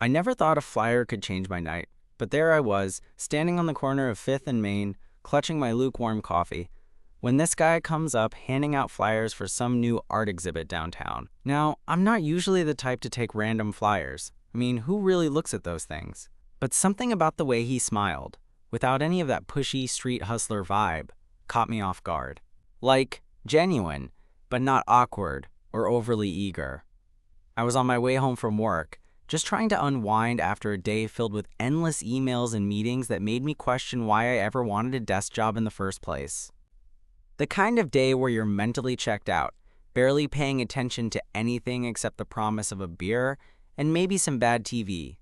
I never thought a flyer could change my night, but there I was, standing on the corner of 5th and Main, clutching my lukewarm coffee, when this guy comes up handing out flyers for some new art exhibit downtown. Now, I'm not usually the type to take random flyers. I mean, who really looks at those things? But something about the way he smiled, without any of that pushy street hustler vibe, caught me off guard. Like, genuine, but not awkward or overly eager. I was on my way home from work, just trying to unwind after a day filled with endless emails and meetings that made me question why I ever wanted a desk job in the first place. The kind of day where you're mentally checked out, barely paying attention to anything except the promise of a beer and maybe some bad TV.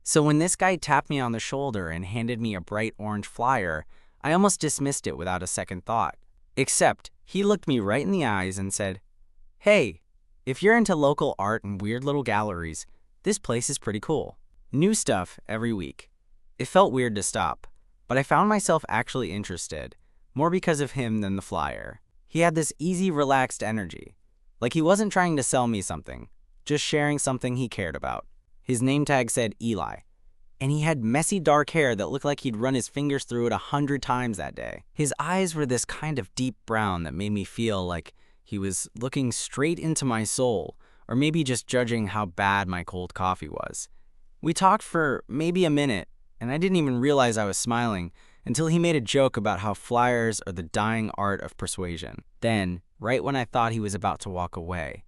So when this guy tapped me on the shoulder and handed me a bright orange flyer, I almost dismissed it without a second thought. Except, he looked me right in the eyes and said, "Hey, if you're into local art and weird little galleries, this place is pretty cool. New stuff every week." It felt weird to stop, but I found myself actually interested, more because of him than the flyer. He had this easy, relaxed energy, like he wasn't trying to sell me something, just sharing something he cared about. His name tag said Eli, and he had messy dark hair that looked like he'd run his fingers through it 100 times that day. His eyes were this kind of deep brown that made me feel like he was looking straight into my soul, or maybe just judging how bad my cold coffee was. We talked for maybe a minute, and I didn't even realize I was smiling until he made a joke about how flyers are the dying art of persuasion. Then, right when I thought he was about to walk away,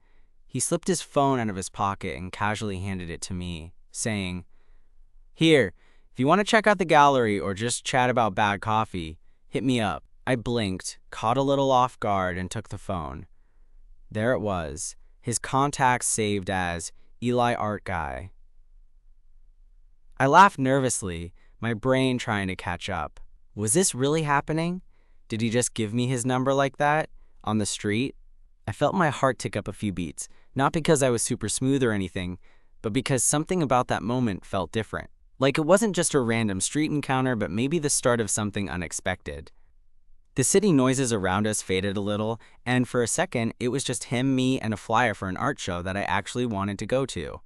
he slipped his phone out of his pocket and casually handed it to me, saying, "Here, if you want to check out the gallery or just chat about bad coffee, hit me up." I blinked, caught a little off guard, and took the phone. There it was, his contacts saved as Eli Art Guy. I laughed nervously, my brain trying to catch up. Was this really happening? Did he just give me his number like that, on the street? I felt my heart tick up a few beats, not because I was super smooth or anything, but because something about that moment felt different. Like it wasn't just a random street encounter, but maybe the start of something unexpected. The city noises around us faded a little, and for a second, it was just him, me, and a flyer for an art show that I actually wanted to go to.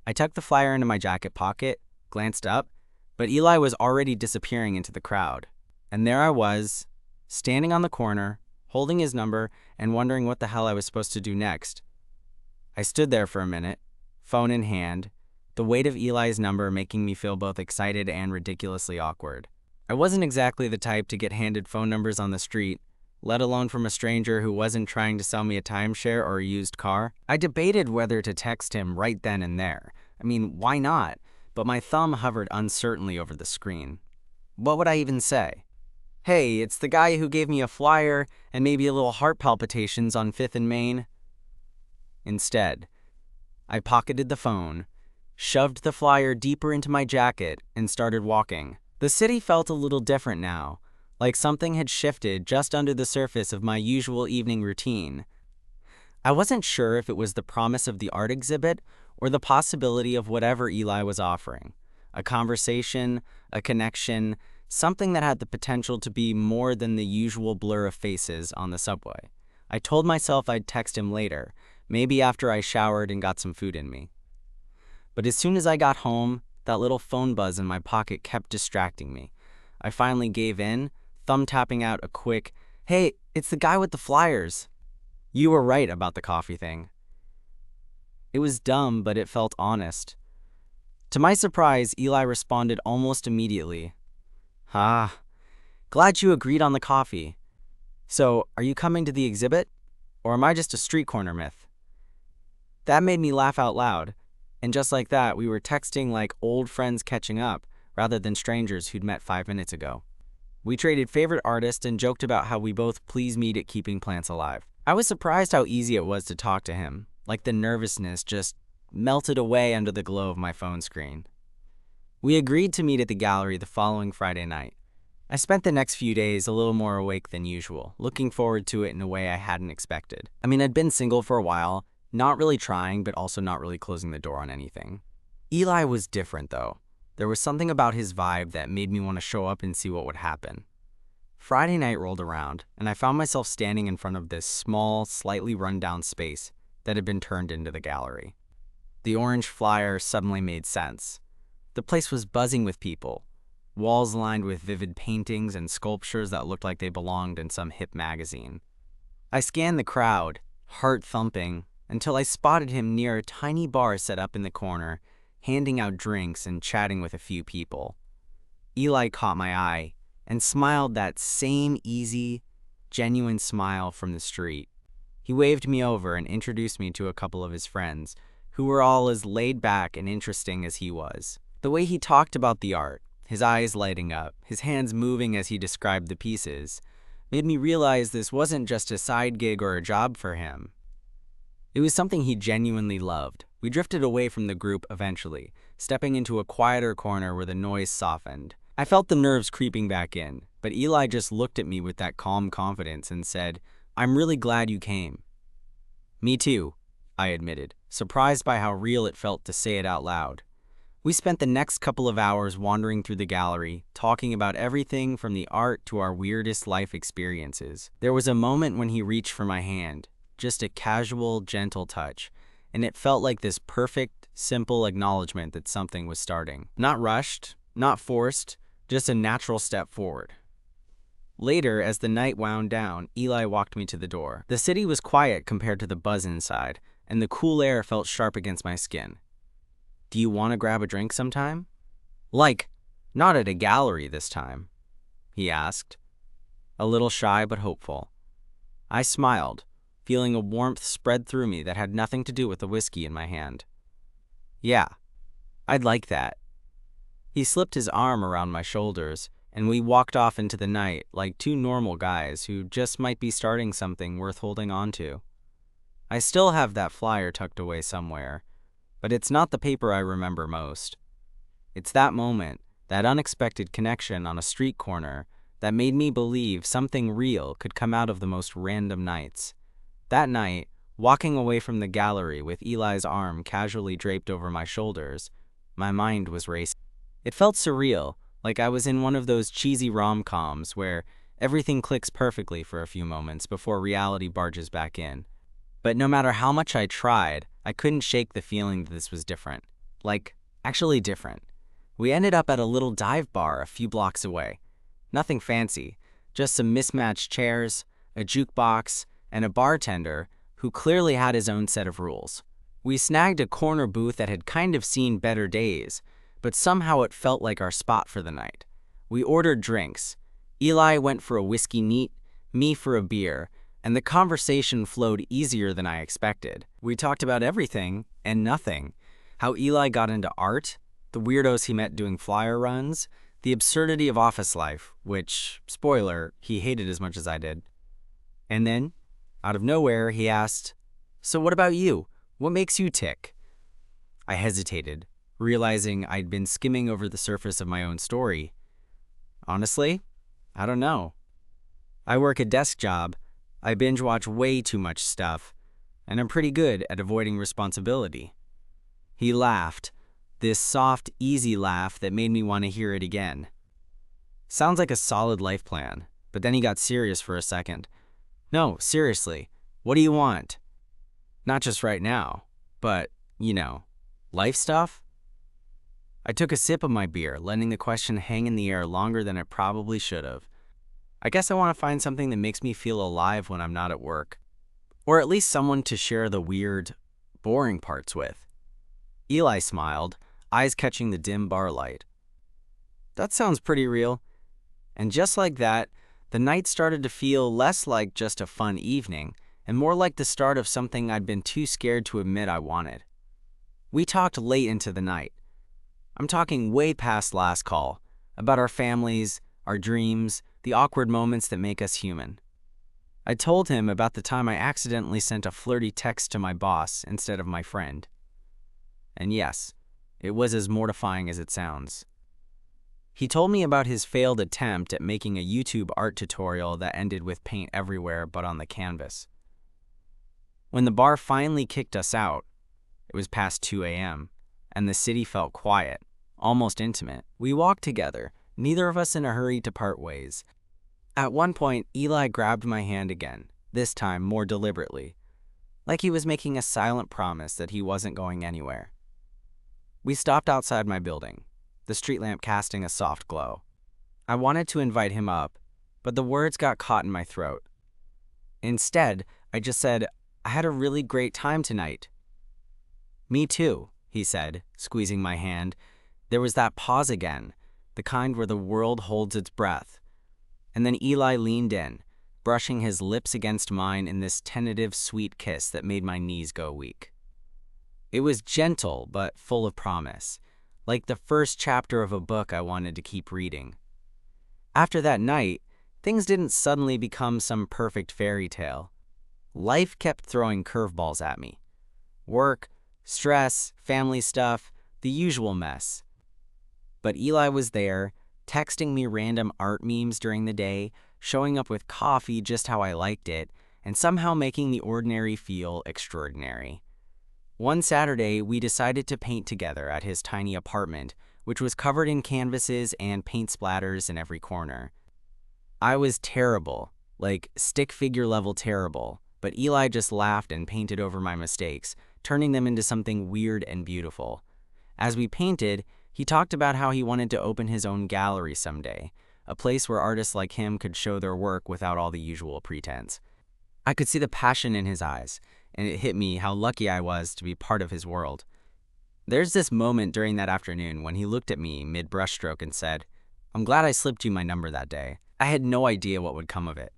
I tucked the flyer into my jacket pocket, glanced up, but Eli was already disappearing into the crowd. And there I was, standing on the corner, holding his number, and wondering what the hell I was supposed to do next. I stood there for a minute, phone in hand, the weight of Eli's number making me feel both excited and ridiculously awkward. I wasn't exactly the type to get handed phone numbers on the street, let alone from a stranger who wasn't trying to sell me a timeshare or a used car. I debated whether to text him right then and there. I mean, why not? But my thumb hovered uncertainly over the screen. What would I even say? "Hey, it's the guy who gave me a flyer and maybe a little heart palpitations on 5th and Main." Instead, I pocketed the phone, shoved the flyer deeper into my jacket, and started walking. The city felt a little different now, like something had shifted just under the surface of my usual evening routine. I wasn't sure if it was the promise of the art exhibit or the possibility of whatever Eli was offering. A conversation, a connection, something that had the potential to be more than the usual blur of faces on the subway. I told myself I'd text him later, maybe after I showered and got some food in me. But as soon as I got home, that little phone buzz in my pocket kept distracting me. I finally gave in, thumb tapping out a quick, "Hey, it's the guy with the flyers." "You were right about the coffee thing." It was dumb, but it felt honest. To my surprise, Eli responded almost immediately. "Ah, glad you agreed on the coffee. So, are you coming to the exhibit? Or am I just a street corner myth?" That made me laugh out loud. And just like that, we were texting like old friends catching up, rather than strangers who'd met 5 minutes ago. We traded favorite artists and joked about how we both please meet at keeping plants alive. I was surprised how easy it was to talk to him, like the nervousness just melted away under the glow of my phone screen. We agreed to meet at the gallery the following Friday night. I spent the next few days a little more awake than usual, looking forward to it in a way I hadn't expected. I mean, I'd been single for a while, not really trying, but also not really closing the door on anything. Eli was different, though. There was something about his vibe that made me want to show up and see what would happen. Friday night rolled around, and I found myself standing in front of this small, slightly run-down space that had been turned into the gallery. The orange flyer suddenly made sense. The place was buzzing with people, walls lined with vivid paintings and sculptures that looked like they belonged in some hip magazine. I scanned the crowd, heart thumping, until I spotted him near a tiny bar set up in the corner, handing out drinks and chatting with a few people. Eli caught my eye and smiled that same easy, genuine smile from the street. He waved me over and introduced me to a couple of his friends, who were all as laid back and interesting as he was. The way he talked about the art, his eyes lighting up, his hands moving as he described the pieces, made me realize this wasn't just a side gig or a job for him. It was something he genuinely loved. We drifted away from the group eventually, stepping into a quieter corner where the noise softened. I felt the nerves creeping back in, but Eli just looked at me with that calm confidence and said, "I'm really glad you came." "Me too," I admitted, surprised by how real it felt to say it out loud. We spent the next couple of hours wandering through the gallery, talking about everything from the art to our weirdest life experiences. There was a moment when he reached for my hand, just a casual, gentle touch, and it felt like this perfect, simple acknowledgement that something was starting. Not rushed, not forced, just a natural step forward. Later, as the night wound down, Eli walked me to the door. The city was quiet compared to the buzz inside, and the cool air felt sharp against my skin. "Do you want to grab a drink sometime?" "Like, not at a gallery this time," he asked, a little shy but hopeful. I smiled, feeling a warmth spread through me that had nothing to do with the whiskey in my hand. "Yeah, I'd like that." He slipped his arm around my shoulders, and we walked off into the night like two normal guys who just might be starting something worth holding on to. I still have that flyer tucked away somewhere, but it's not the paper I remember most. It's that moment, that unexpected connection on a street corner, that made me believe something real could come out of the most random nights. That night, walking away from the gallery with Eli's arm casually draped over my shoulders, my mind was racing. It felt surreal, like I was in one of those cheesy rom-coms where everything clicks perfectly for a few moments before reality barges back in. But no matter how much I tried, I couldn't shake the feeling that this was different. Like, actually different. We ended up at a little dive bar a few blocks away. Nothing fancy, just some mismatched chairs, a jukebox, and a bartender who clearly had his own set of rules. We snagged a corner booth that had kind of seen better days, but somehow it felt like our spot for the night. We ordered drinks. Eli went for a whiskey neat, me for a beer, and the conversation flowed easier than I expected. We talked about everything and nothing. How Eli got into art, the weirdos he met doing flyer runs, the absurdity of office life, which, spoiler, he hated as much as I did. And then, out of nowhere, he asked, "So what about you? What makes you tick?" I hesitated, realizing I'd been skimming over the surface of my own story. Honestly, I don't know. I work a desk job, I binge watch way too much stuff, and I'm pretty good at avoiding responsibility. He laughed, this soft, easy laugh that made me want to hear it again. Sounds like a solid life plan, but then he got serious for a second. "No, seriously, what do you want? Not just right now, but, life stuff?" I took a sip of my beer, letting the question hang in the air longer than it probably should have. I guess I want to find something that makes me feel alive when I'm not at work. Or at least someone to share the weird, boring parts with. Eli smiled, eyes catching the dim bar light. "That sounds pretty real." And just like that, the night started to feel less like just a fun evening and more like the start of something I'd been too scared to admit I wanted. We talked late into the night. I'm talking way past last call, about our families, our dreams, the awkward moments that make us human. I told him about the time I accidentally sent a flirty text to my boss instead of my friend. And yes, it was as mortifying as it sounds. He told me about his failed attempt at making a YouTube art tutorial that ended with paint everywhere but on the canvas. When the bar finally kicked us out, it was past 2 a.m., and the city felt quiet, almost intimate. We walked together, neither of us in a hurry to part ways. At one point, Eli grabbed my hand again, this time more deliberately. like he was making a silent promise that he wasn't going anywhere. We stopped outside my building, the street lamp casting a soft glow. I wanted to invite him up, but the words got caught in my throat. Instead, I just said, "I had a really great time tonight." "Me too," he said, squeezing my hand. There was that pause again, the kind where the world holds its breath. And then Eli leaned in, brushing his lips against mine in this tentative, sweet kiss that made my knees go weak. It was gentle, but full of promise, like the first chapter of a book I wanted to keep reading. After that night, things didn't suddenly become some perfect fairy tale. Life kept throwing curveballs at me. Work, stress, family stuff, the usual mess. But Eli was there, texting me random art memes during the day, showing up with coffee just how I liked it, and somehow making the ordinary feel extraordinary. One Saturday, we decided to paint together at his tiny apartment, which was covered in canvases and paint splatters in every corner. I was terrible, like stick figure level terrible, but Eli just laughed and painted over my mistakes, turning them into something weird and beautiful. As we painted, he talked about how he wanted to open his own gallery someday, a place where artists like him could show their work without all the usual pretense. I could see the passion in his eyes, and it hit me how lucky I was to be part of his world. There's this moment during that afternoon when he looked at me mid-brushstroke and said, "I'm glad I slipped you my number that day." I had no idea what would come of it.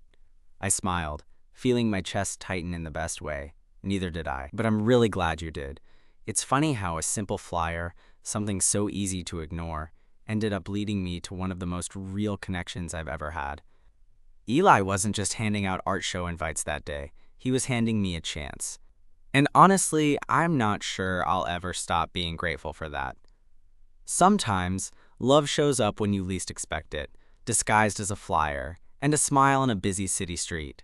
I smiled, feeling my chest tighten in the best way. Neither did I, but I'm really glad you did. It's funny how a simple flyer, something so easy to ignore, ended up leading me to one of the most real connections I've ever had. Eli wasn't just handing out art show invites that day. He was handing me a chance. And honestly, I'm not sure I'll ever stop being grateful for that. Sometimes, love shows up when you least expect it, disguised as a flyer, and a smile on a busy city street.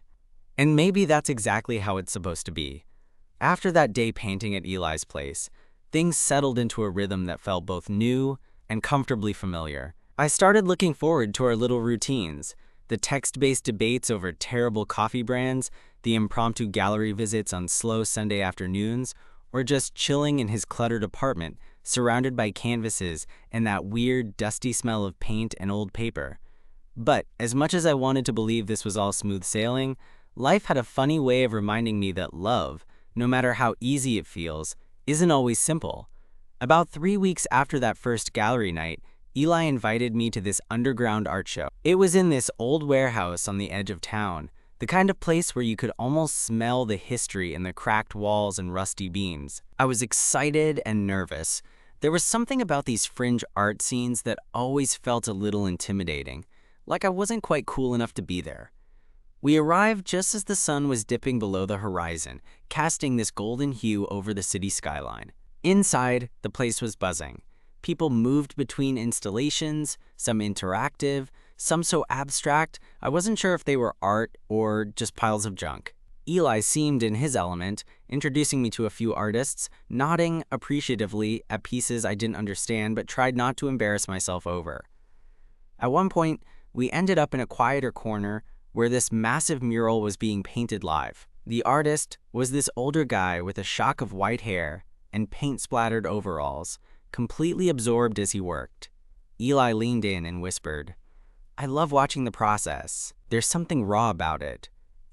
And maybe that's exactly how it's supposed to be. After that day painting at Eli's place, things settled into a rhythm that felt both new and comfortably familiar. I started looking forward to our little routines, the text-based debates over terrible coffee brands, the impromptu gallery visits on slow Sunday afternoons, or just chilling in his cluttered apartment, surrounded by canvases and that weird, dusty smell of paint and old paper. But as much as I wanted to believe this was all smooth sailing, life had a funny way of reminding me that love, no matter how easy it feels, isn't always simple. About 3 weeks after that first gallery night, Eli invited me to this underground art show. It was in this old warehouse on the edge of town, the kind of place where you could almost smell the history in the cracked walls and rusty beams. I was excited and nervous. There was something about these fringe art scenes that always felt a little intimidating, like I wasn't quite cool enough to be there. We arrived just as the sun was dipping below the horizon, casting this golden hue over the city skyline. Inside, the place was buzzing. People moved between installations, some interactive, some so abstract I wasn't sure if they were art or just piles of junk. Eli seemed in his element, introducing me to a few artists, nodding appreciatively at pieces I didn't understand but tried not to embarrass myself over. At one point, we ended up in a quieter corner where this massive mural was being painted live. The artist was this older guy with a shock of white hair and paint-splattered overalls, completely absorbed as he worked. Eli leaned in and whispered, "I love watching the process. There's something raw about it."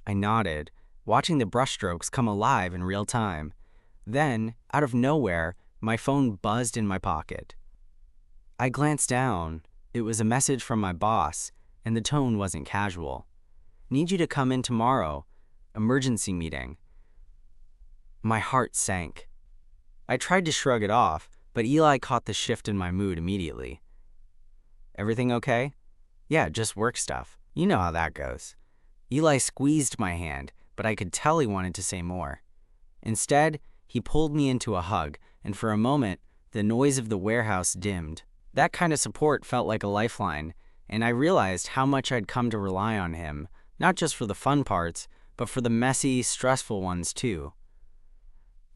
I nodded, watching the brushstrokes come alive in real time. Then, out of nowhere, my phone buzzed in my pocket. I glanced down. It was a message from my boss, and the tone wasn't casual. "Need you to come in tomorrow. Emergency meeting." My heart sank. I tried to shrug it off, but Eli caught the shift in my mood immediately. "Everything okay?" "Yeah, just work stuff. You know how that goes." Eli squeezed my hand, but I could tell he wanted to say more. Instead, he pulled me into a hug, and for a moment, the noise of the warehouse dimmed. That kind of support felt like a lifeline, and I realized how much I'd come to rely on him, not just for the fun parts, but for the messy, stressful ones too.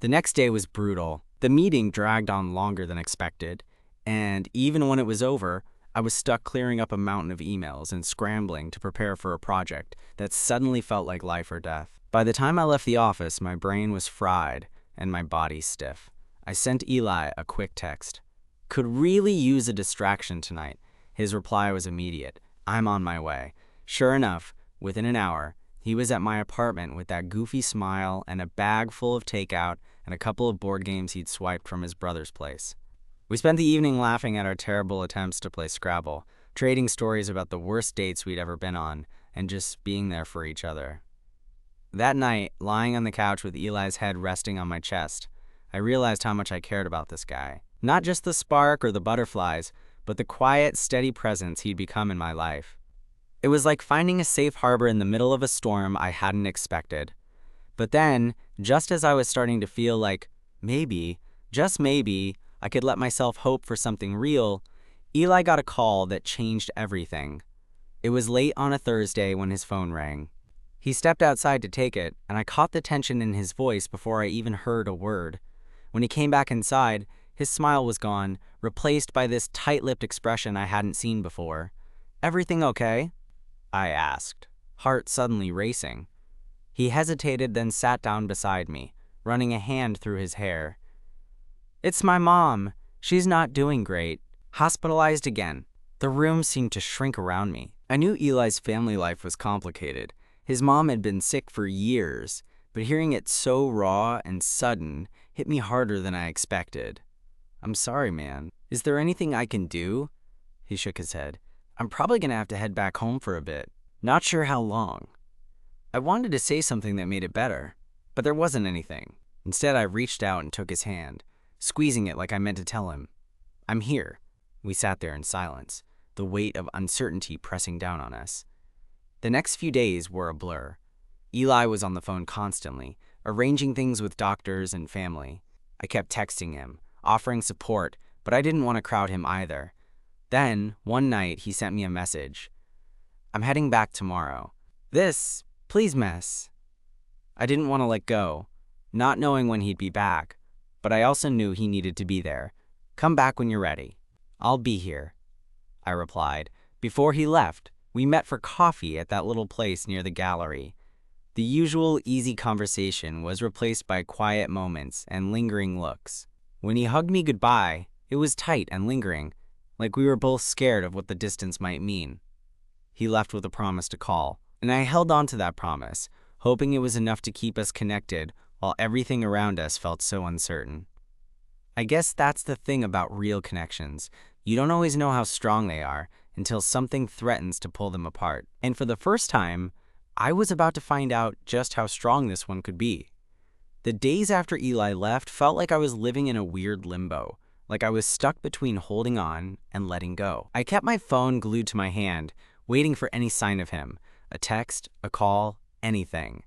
The next day was brutal. The meeting dragged on longer than expected, and even when it was over, I was stuck clearing up a mountain of emails and scrambling to prepare for a project that suddenly felt like life or death. By the time I left the office, my brain was fried and my body stiff. I sent Eli a quick text. Could really use a distraction tonight. His reply was immediate. I'm on my way. Sure enough, within an hour, he was at my apartment with that goofy smile and a bag full of takeout and a couple of board games he'd swiped from his brother's place. We spent the evening laughing at our terrible attempts to play Scrabble, trading stories about the worst dates we'd ever been on, and just being there for each other. That night, lying on the couch with Eli's head resting on my chest, I realized how much I cared about this guy. Not just the spark or the butterflies, but the quiet, steady presence he'd become in my life. It was like finding a safe harbor in the middle of a storm I hadn't expected. But then, just as I was starting to feel like maybe, just maybe, I could let myself hope for something real, Eli got a call that changed everything. It was late on a Thursday when his phone rang. He stepped outside to take it, and I caught the tension in his voice before I even heard a word. When he came back inside, his smile was gone, replaced by this tight-lipped expression I hadn't seen before. "Everything okay?" I asked, heart suddenly racing. He hesitated, then sat down beside me, running a hand through his hair. "It's my mom. She's not doing great. Hospitalized again." The room seemed to shrink around me. I knew Eli's family life was complicated. His mom had been sick for years, but hearing it so raw and sudden hit me harder than I expected. "I'm sorry, man. Is there anything I can do?" He shook his head. "I'm probably gonna have to head back home for a bit. Not sure how long." I wanted to say something that made it better, but there wasn't anything. Instead, I reached out and took his hand, squeezing it like I meant to tell him, "I'm here." We sat there in silence, the weight of uncertainty pressing down on us. The next few days were a blur. Eli was on the phone constantly, arranging things with doctors and family. I kept texting him, offering support, but I didn't want to crowd him either. Then, one night, he sent me a message. "I'm heading back tomorrow. Please mess." I didn't want to let go, not knowing when he'd be back, but I also knew he needed to be there. "Come back when you're ready." "I'll be here," I replied. Before he left, we met for coffee at that little place near the gallery. The usual easy conversation was replaced by quiet moments and lingering looks. When he hugged me goodbye, it was tight and lingering, like we were both scared of what the distance might mean. He left with a promise to call, and I held on to that promise, hoping it was enough to keep us connected while everything around us felt so uncertain. I guess that's the thing about real connections. You don't always know how strong they are until something threatens to pull them apart. And for the first time, I was about to find out just how strong this one could be. The days after Eli left felt like I was living in a weird limbo, like I was stuck between holding on and letting go. I kept my phone glued to my hand, waiting for any sign of him, a text, a call, anything.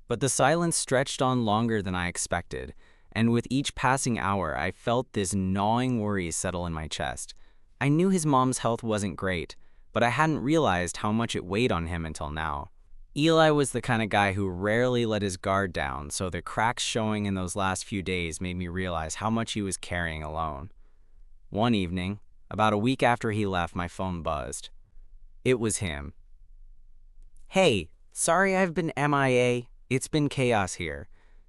But the silence stretched on longer than I expected, and with each passing hour, I felt this gnawing worry settle in my chest. I knew his mom's health wasn't great, but I hadn't realized how much it weighed on him until now. Eli was the kind of guy who rarely let his guard down, so the cracks showing in those last few days made me realize how much he was carrying alone. One evening, about a week after he left, my phone buzzed. It was him. "Hey, sorry I've been MIA. It's been chaos here."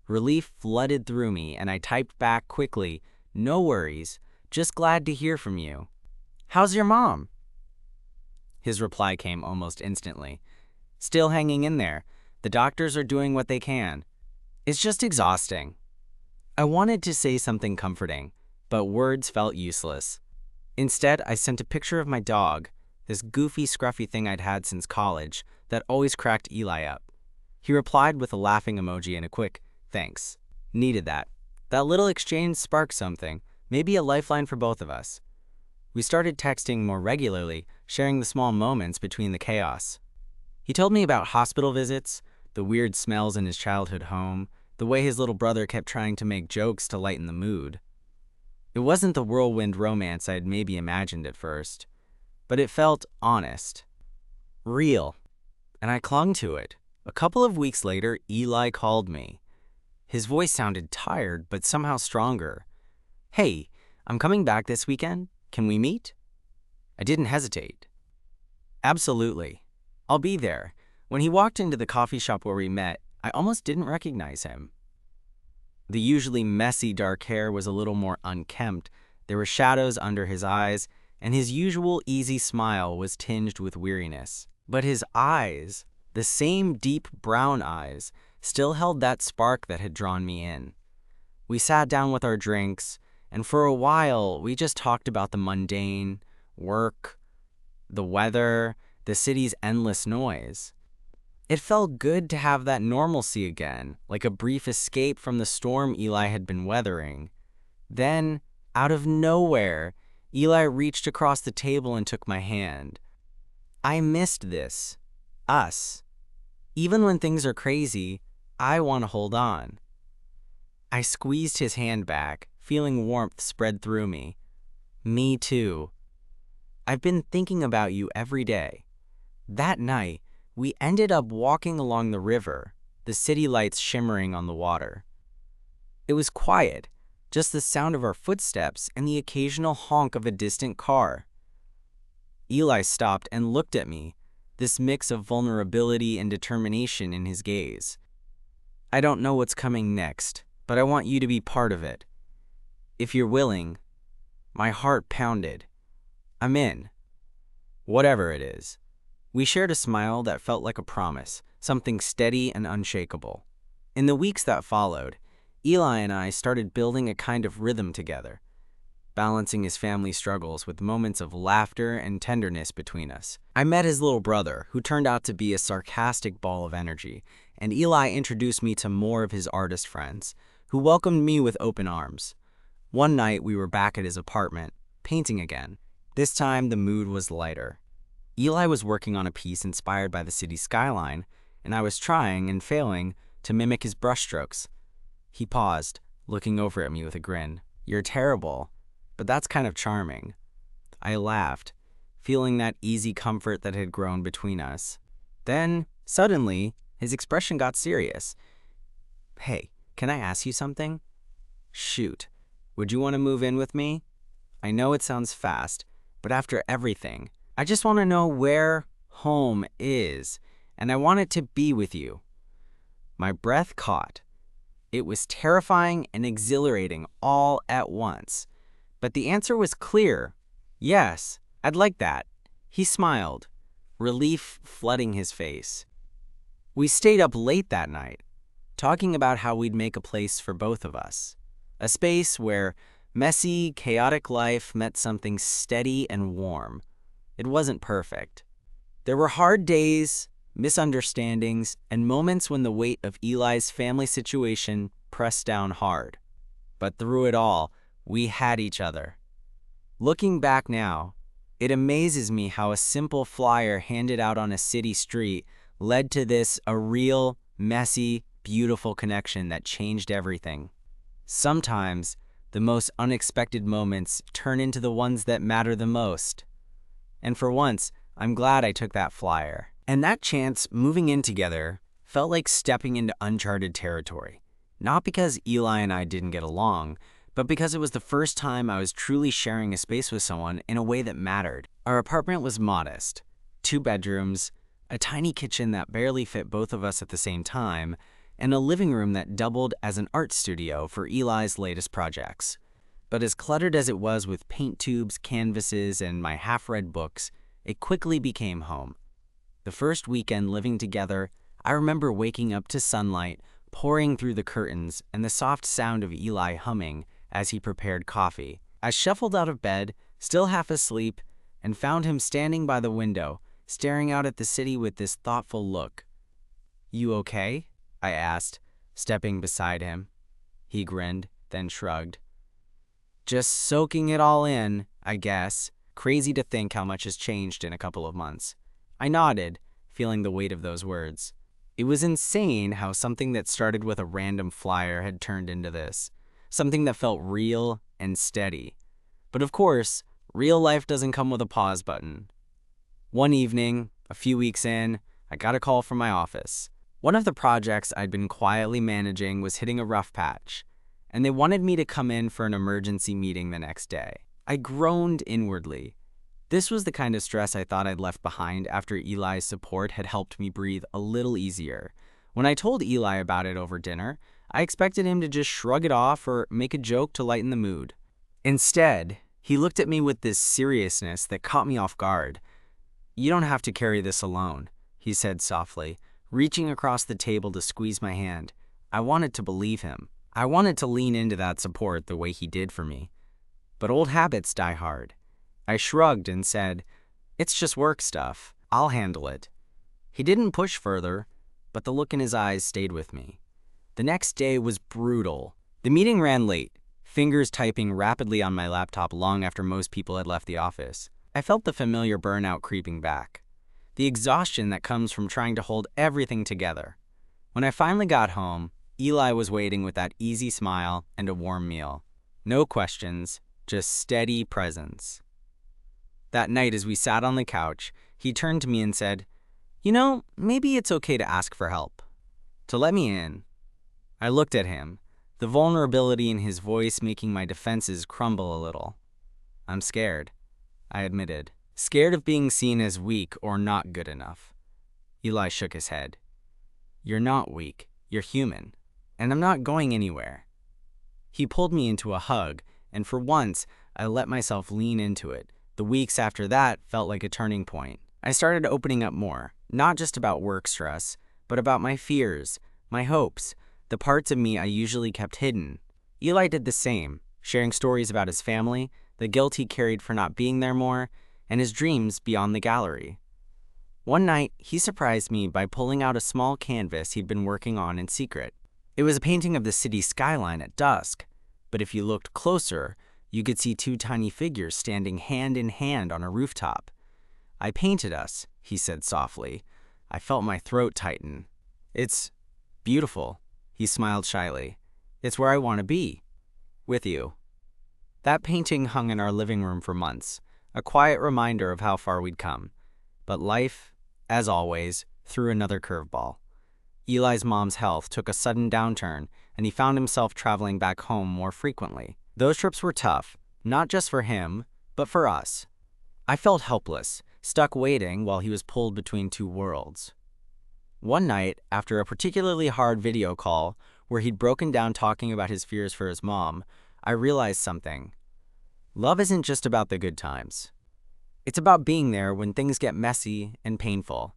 Relief flooded through me, and I typed back quickly, "No worries, just glad to hear from you. How's your mom?" His reply came almost instantly. "Still hanging in there. The doctors are doing what they can. It's just exhausting." I wanted to say something comforting, but words felt useless. Instead, I sent a picture of my dog, this goofy, scruffy thing I'd had since college that always cracked Eli up. He replied with a laughing emoji and a quick, "Thanks." Needed that. That little exchange sparked something, maybe a lifeline for both of us. We started texting more regularly, sharing the small moments between the chaos. He told me about hospital visits, the weird smells in his childhood home, the way his little brother kept trying to make jokes to lighten the mood. It wasn't the whirlwind romance I'd maybe imagined at first, but it felt honest, real, and I clung to it. A couple of weeks later, Eli called me. His voice sounded tired, but somehow stronger. "Hey, I'm coming back this weekend. Can we meet?" I didn't hesitate. "Absolutely. I'll be there." When he walked into the coffee shop where we met, I almost didn't recognize him. The usually messy dark hair was a little more unkempt, there were shadows under his eyes, and his usual easy smile was tinged with weariness. But his eyes, the same deep brown eyes, still held that spark that had drawn me in. We sat down with our drinks, and for a while we just talked about the mundane, work, the weather, the city's endless noise. It felt good to have that normalcy again, like a brief escape from the storm Eli had been weathering. Then, out of nowhere, Eli reached across the table and took my hand. I missed this. Us. Even when things are crazy, I want to hold on. I squeezed his hand back, feeling warmth spread through me. Me too. I've been thinking about you every day. That night, we ended up walking along the river, the city lights shimmering on the water. It was quiet, just the sound of our footsteps and the occasional honk of a distant car. Eli stopped and looked at me, this mix of vulnerability and determination in his gaze. I don't know what's coming next, but I want you to be part of it. If you're willing. My heart pounded. I'm in. Whatever it is. We shared a smile that felt like a promise, something steady and unshakable. In the weeks that followed, Eli and I started building a kind of rhythm together, balancing his family struggles with moments of laughter and tenderness between us. I met his little brother, who turned out to be a sarcastic ball of energy, and Eli introduced me to more of his artist friends, who welcomed me with open arms. One night we were back at his apartment, painting again. This time the mood was lighter. Eli was working on a piece inspired by the city skyline, and I was trying and failing to mimic his brushstrokes. He paused, looking over at me with a grin. You're terrible, but that's kind of charming. I laughed, feeling that easy comfort that had grown between us. Then, suddenly, his expression got serious. Hey, can I ask you something? Shoot, would you want to move in with me? I know it sounds fast, but after everything, I just want to know where home is, and I want it to be with you. My breath caught. It was terrifying and exhilarating all at once. But the answer was clear. Yes, I'd like that. He smiled, relief flooding his face. We stayed up late that night, talking about how we'd make a place for both of us. A space where messy, chaotic life met something steady and warm. It wasn't perfect. There were hard days, misunderstandings, and moments when the weight of Eli's family situation pressed down hard. But through it all, we had each other. Looking back now, it amazes me how a simple flyer handed out on a city street led to a real, messy, beautiful connection that changed everything. Sometimes, the most unexpected moments turn into the ones that matter the most. And for once, I'm glad I took that flyer. And that chance, moving in together, felt like stepping into uncharted territory. Not because Eli and I didn't get along, but because it was the first time I was truly sharing a space with someone in a way that mattered. Our apartment was modest. 2 bedrooms, a tiny kitchen that barely fit both of us at the same time, and a living room that doubled as an art studio for Eli's latest projects. But as cluttered as it was with paint tubes, canvases, and my half-read books, it quickly became home. The first weekend living together, I remember waking up to sunlight pouring through the curtains and the soft sound of Eli humming as he prepared coffee. I shuffled out of bed, still half asleep, and found him standing by the window, staring out at the city with this thoughtful look. You okay? I asked, stepping beside him. He grinned, then shrugged. Just soaking it all in, I guess. Crazy to think how much has changed in a couple of months. I nodded, feeling the weight of those words. It was insane how something that started with a random flyer had turned into this. Something that felt real and steady. But of course, real life doesn't come with a pause button. One evening, a few weeks in, I got a call from my office. One of the projects I'd been quietly managing was hitting a rough patch, and they wanted me to come in for an emergency meeting the next day. I groaned inwardly. This was the kind of stress I thought I'd left behind after Eli's support had helped me breathe a little easier. When I told Eli about it over dinner, I expected him to just shrug it off or make a joke to lighten the mood. Instead, he looked at me with this seriousness that caught me off guard. "You don't have to carry this alone," he said softly, reaching across the table to squeeze my hand. I wanted to believe him. I wanted to lean into that support the way he did for me. But old habits die hard. I shrugged and said, "It's just work stuff. I'll handle it." He didn't push further, but the look in his eyes stayed with me. The next day was brutal. The meeting ran late, fingers typing rapidly on my laptop long after most people had left the office. I felt the familiar burnout creeping back, the exhaustion that comes from trying to hold everything together. When I finally got home, Eli was waiting with that easy smile and a warm meal. No questions, just steady presence. That night, as we sat on the couch, he turned to me and said, "You know, maybe it's okay to ask for help, to let me in." I looked at him, the vulnerability in his voice making my defenses crumble a little. "I'm scared," I admitted. "Scared of being seen as weak or not good enough." Eli shook his head. "You're not weak, you're human, and I'm not going anywhere." He pulled me into a hug, and for once, I let myself lean into it. The weeks after that felt like a turning point. I started opening up more, not just about work stress, but about my fears, my hopes, the parts of me I usually kept hidden. Eli did the same, sharing stories about his family, the guilt he carried for not being there more, and his dreams beyond the gallery. One night, he surprised me by pulling out a small canvas he'd been working on in secret. It was a painting of the city skyline at dusk, but if you looked closer, you could see two tiny figures standing hand in hand on a rooftop. "I painted us," he said softly. I felt my throat tighten. "It's beautiful," he smiled shyly. "It's where I want to be. With you." That painting hung in our living room for months, a quiet reminder of how far we'd come. But life, as always, threw another curveball. Eli's mom's health took a sudden downturn, and he found himself traveling back home more frequently. Those trips were tough, not just for him, but for us. I felt helpless, stuck waiting while he was pulled between two worlds. One night, after a particularly hard video call where he'd broken down talking about his fears for his mom, I realized something. Love isn't just about the good times. It's about being there when things get messy and painful.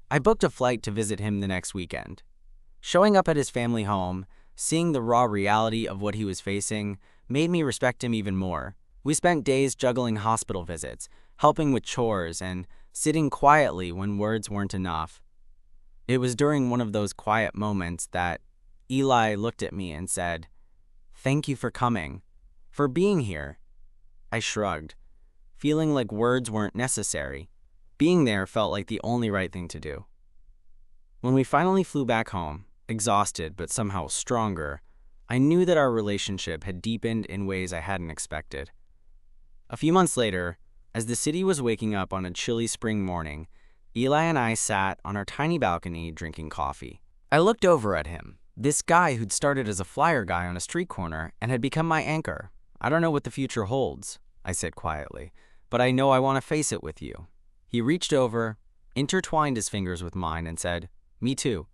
I booked a flight to visit him the next weekend. Showing up at his family home, seeing the raw reality of what he was facing, made me respect him even more. We spent days juggling hospital visits, helping with chores, and sitting quietly when words weren't enough. It was during one of those quiet moments that Eli looked at me and said, "Thank you for coming, for being here." I shrugged, feeling like words weren't necessary. Being there felt like the only right thing to do. When we finally flew back home, exhausted but somehow stronger, I knew that our relationship had deepened in ways I hadn't expected. A few months later, as the city was waking up on a chilly spring morning, Eli and I sat on our tiny balcony drinking coffee. I looked over at him, this guy who'd started as a flyer guy on a street corner and had become my anchor. "I don't know what the future holds," I said quietly, "but I know I want to face it with you." He reached over, intertwined his fingers with mine, and said, "Me too."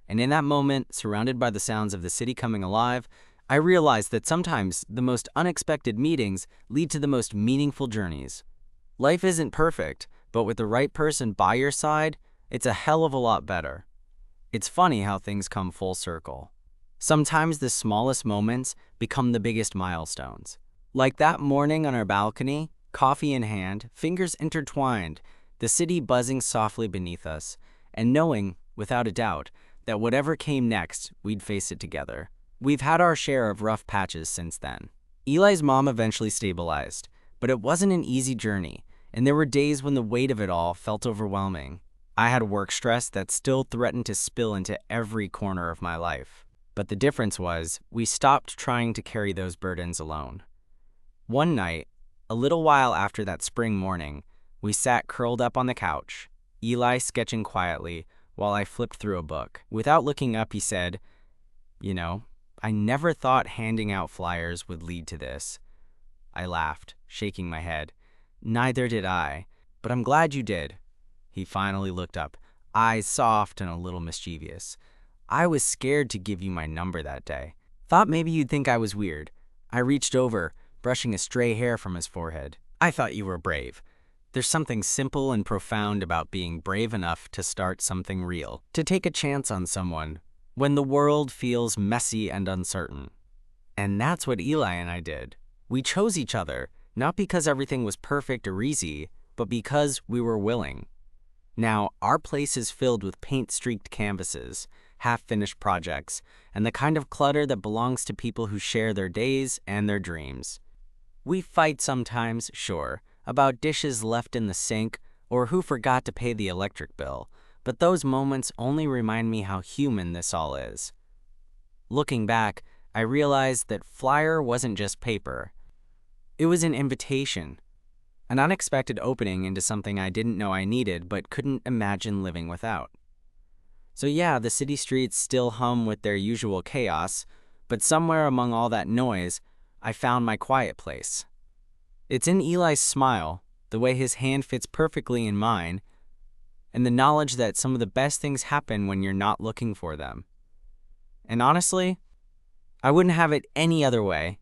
And in that moment, surrounded by the sounds of the city coming alive, I realized that sometimes the most unexpected meetings lead to the most meaningful journeys. Life isn't perfect, but with the right person by your side, it's a hell of a lot better. It's funny how things come full circle. Sometimes the smallest moments become the biggest milestones. Like that morning on our balcony, coffee in hand, fingers intertwined, the city buzzing softly beneath us, and knowing, without a doubt, that whatever came next, we'd face it together. We've had our share of rough patches since then. Eli's mom eventually stabilized, but it wasn't an easy journey, and there were days when the weight of it all felt overwhelming. I had work stress that still threatened to spill into every corner of my life. But the difference was, we stopped trying to carry those burdens alone. One night, a little while after that spring morning, we sat curled up on the couch, Eli sketching quietly while I flipped through a book. Without looking up, he said, "You know, I never thought handing out flyers would lead to this." I laughed, shaking my head. "Neither did I, but I'm glad you did." He finally looked up, eyes soft and a little mischievous. I was scared to give you my number that day. Thought maybe you'd think I was weird. I reached over, brushing a stray hair from his forehead. I thought you were brave. There's something simple and profound about being brave enough to start something real, to take a chance on someone when the world feels messy and uncertain. And that's what Eli and I did. We chose each other, not because everything was perfect or easy, but because we were willing. Now, our place is filled with paint-streaked canvases, half-finished projects, and the kind of clutter that belongs to people who share their days and their dreams. We fight sometimes, sure, about dishes left in the sink or who forgot to pay the electric bill, but those moments only remind me how human this all is. Looking back, I realized that Flyer wasn't just paper. It was an invitation, an unexpected opening into something I didn't know I needed but couldn't imagine living without. So yeah, the city streets still hum with their usual chaos, but somewhere among all that noise, I found my quiet place. It's in Eli's smile, the way his hand fits perfectly in mine, and the knowledge that some of the best things happen when you're not looking for them. And honestly, I wouldn't have it any other way.